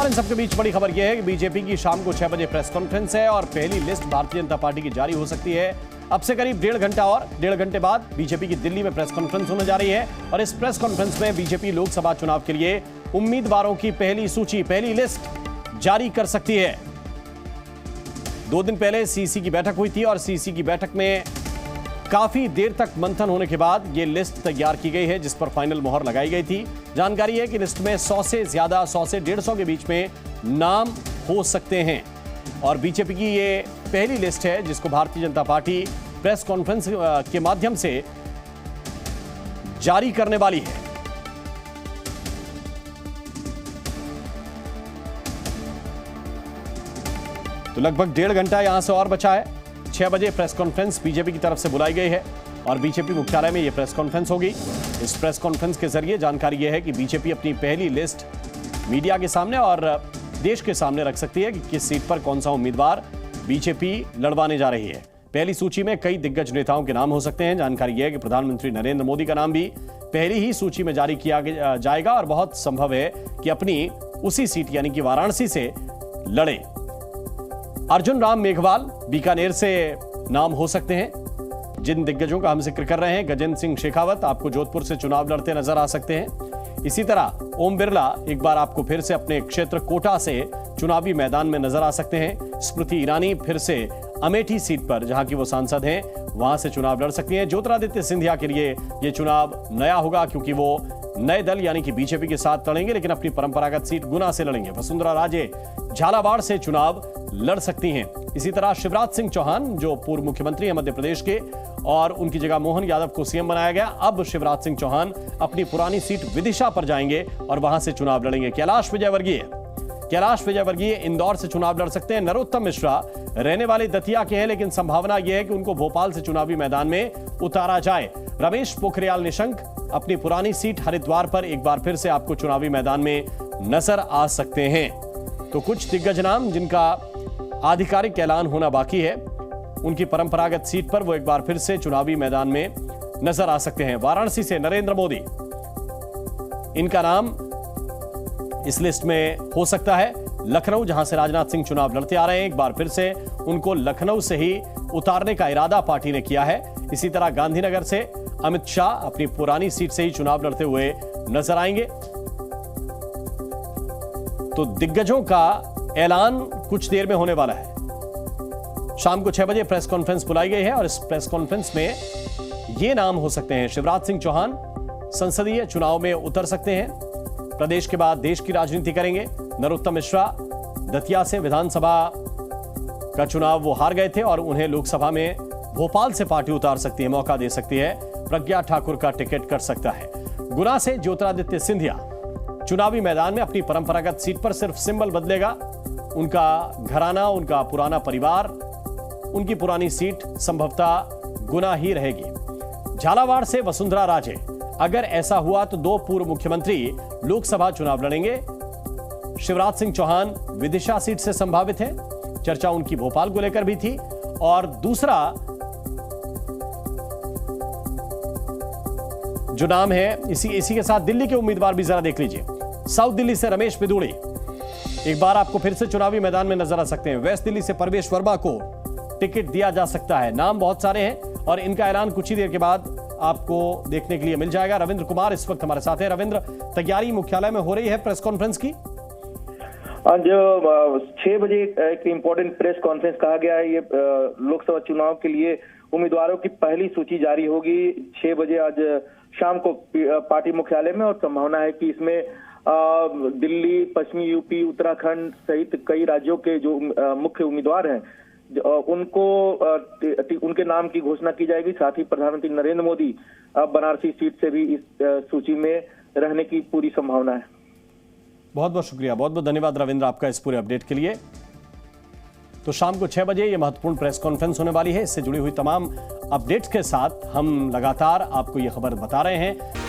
नमस्कार। इन सबके बीच बड़ी खबर यह है कि बीजेपी की शाम को 6 बजे प्रेस कॉन्फ्रेंस है और पहली लिस्ट भारतीय जनता पार्टी की जारी हो सकती है। अब से करीब डेढ़ घंटे बाद बीजेपी की दिल्ली में प्रेस कॉन्फ्रेंस होने जा रही है और इस प्रेस कॉन्फ्रेंस में बीजेपी लोकसभा चुनाव के लिए उम्मीदवारों की पहली सूची, पहली लिस्ट जारी कर सकती है। 2 दिन पहले सीसी की बैठक हुई थी और सीसी की बैठक में काफी देर तक मंथन होने के बाद यह लिस्ट तैयार की गई है, जिस पर फाइनल मोहर लगाई गई थी। जानकारी है कि लिस्ट में 100 से ज्यादा, 100 से 150 के बीच में नाम हो सकते हैं और बीजेपी की ये पहली लिस्ट है जिसको Bharatiya Janata party press conference के माध्यम से जारी करने वाली है। तो लगभग 1.5 घंटा यहां से और बचा है। 6 बजे प्रेस कॉन्फ्रेंस बीजेपी की तरफ से बुलाई गई है और बीजेपी मुख्यालय में यह प्रेस कॉन्फ्रेंस होगी। इस प्रेस कॉन्फ्रेंस के जरिए जानकारी यह है कि बीजेपी अपनी पहली लिस्ट मीडिया के सामने और देश के सामने रख सकती है कि किस सीट पर कौन सा उम्मीदवार बीजेपी लड़वाने जा रही है। पहली सूची में कई दिग्गज नेताओं के नाम हो सकते हैं। जानकारी यह है कि प्रधानमंत्री नरेंद्र मोदी का नाम भी पहली ही सूची में जारी किया जाएगा और बहुत संभव है कि अपनी उसी सीट यानी कि वाराणसी से लड़े। अर्जुन राम मेघवाल बीकानेर से नाम हो सकते हैं। जिन दिग्गजों का हम जिक्र कर रहे हैं, गजेंद्र सिंह शेखावत आपको जोधपुर से चुनाव लड़ते नजर आ सकते हैं। इसी तरह ओम बिरला एक बार आपको फिर से अपने क्षेत्र कोटा से चुनावी मैदान में नजर आ सकते हैं। स्मृति ईरानी फिर से अमेठी सीट पर, जहां की वो सांसद हैं, वहां से चुनाव लड़ सकती हैं। ज्योतिरादित्य सिंधिया के लिए यह चुनाव नया होगा क्योंकि वो नए दल यानी कि बीजेपी के साथ लड़ेंगे, लेकिन अपनी परंपरागत सीट गुना से लड़ेंगे। वसुंधरा राजे झालावाड़ से चुनाव लड़ सकती हैं। इसी तरह शिवराज सिंह चौहान जो पूर्व मुख्यमंत्री हैं मध्य प्रदेश के और उनकी जगह मोहन यादव को सीएम बनाया गया, अब शिवराज सिंह चौहान अपनी पुरानी सीट विदिशा पर जाएंगे और वहां से चुनाव लड़ेंगे। कैलाश विजयवर्गीय इंदौर से चुनाव लड़ सकते हैं। नरोत्तम मिश्रा रहने वाले दतिया के हैं, लेकिन संभावना यह है कि उनको भोपाल से चुनावी मैदान में उतारा जाए। रमेश पोखरियाल निशंक अपनी पुरानी सीट हरिद्वार पर एक बार फिर से आपको चुनावी मैदान में नजर आ सकते हैं। तो कुछ दिग्गज नाम जिनका आधिकारिक ऐलान होना बाकी है, उनकी परंपरागत सीट पर वो एक बार फिर से चुनावी मैदान में नजर आ सकते हैं। वाराणसी से नरेंद्र मोदी, इनका नाम इस लिस्ट में हो सकता है। लखनऊ, जहां से राजनाथ सिंह चुनाव लड़ते आ रहे हैं, एक बार फिर से उनको लखनऊ से ही उतारने का इरादा पार्टी ने किया है। इसी तरह गांधीनगर से अमित शाह अपनी पुरानी सीट से ही चुनाव लड़ते हुए नजर आएंगे। तो दिग्गजों का ऐलान कुछ देर में होने वाला है। शाम को 6 बजे प्रेस कॉन्फ्रेंस बुलाई गई है और इस प्रेस कॉन्फ्रेंस में ये नाम हो सकते हैं। शिवराज सिंह चौहान संसदीय चुनाव में उतर सकते हैं, प्रदेश के बाद देश की राजनीति करेंगे। नरोत्तम मिश्रा दतिया से विधानसभा का चुनाव वो हार गए थे और उन्हें लोकसभा में भोपाल से पार्टी उतार सकती है, मौका दे सकती है। प्रज्ञा ठाकुर का टिकट कर सकता है। गुना से ज्योतिरादित्य सिंधिया चुनावी मैदान में अपनी परंपरागत सीट पर, सिर्फ सिंबल बदलेगा। उनका घराना, उनका पुराना परिवार, उनकी पुरानी सीट संभवतः गुना ही रहेगी। झालावाड़ से वसुंधरा राजे, अगर ऐसा हुआ तो 2 पूर्व मुख्यमंत्री लोकसभा चुनाव लड़ेंगे। शिवराज सिंह चौहान विदिशा सीट से संभावित है, चर्चा उनकी भोपाल को लेकर भी थी। और दूसरा जो नाम है, इसी के साथ दिल्ली के उम्मीदवार भी जरा देख लीजिए। साउथ दिल्ली से रमेश पिदुड़ी एक बार आपको फिर से चुनावी मैदान में नजर आ सकते हैं। वेस्ट दिल्ली से परवेश वर्मा को टिकट दिया जा सकता है। नाम बहुत सारे हैं और इनका ऐलान कुछ ही देर के बाद आपको देखने के लिए मिल जाएगा। रविंद्र कुमार इस वक्त हमारे साथ है। रविंद्र, तैयारी मुख्यालय में हो रही है प्रेस कॉन्फ्रेंस की? जो 6 बजे एक इम्पोर्टेंट प्रेस कॉन्फ्रेंस कहा गया है, ये लोकसभा चुनाव के लिए उम्मीदवारों की पहली सूची जारी होगी 6 बजे आज शाम को पार्टी मुख्यालय में। और संभावना है कि इसमें दिल्ली, पश्चिमी यूपी, उत्तराखंड सहित कई राज्यों के जो मुख्य उम्मीदवार हैं उनको उनके नाम की घोषणा की जाएगी। साथ ही प्रधानमंत्री नरेंद्र मोदी बनारसी सीट से भी इस सूची में रहने की पूरी संभावना है। बहुत बहुत शुक्रिया, बहुत बहुत धन्यवाद रविंद्र आपका इस पूरे अपडेट के लिए। तो शाम को 6 बजे ये महत्वपूर्ण प्रेस कॉन्फ्रेंस होने वाली है। इससे जुड़ी हुई तमाम अपडेट्स के साथ हम लगातार आपको ये खबर बता रहे हैं।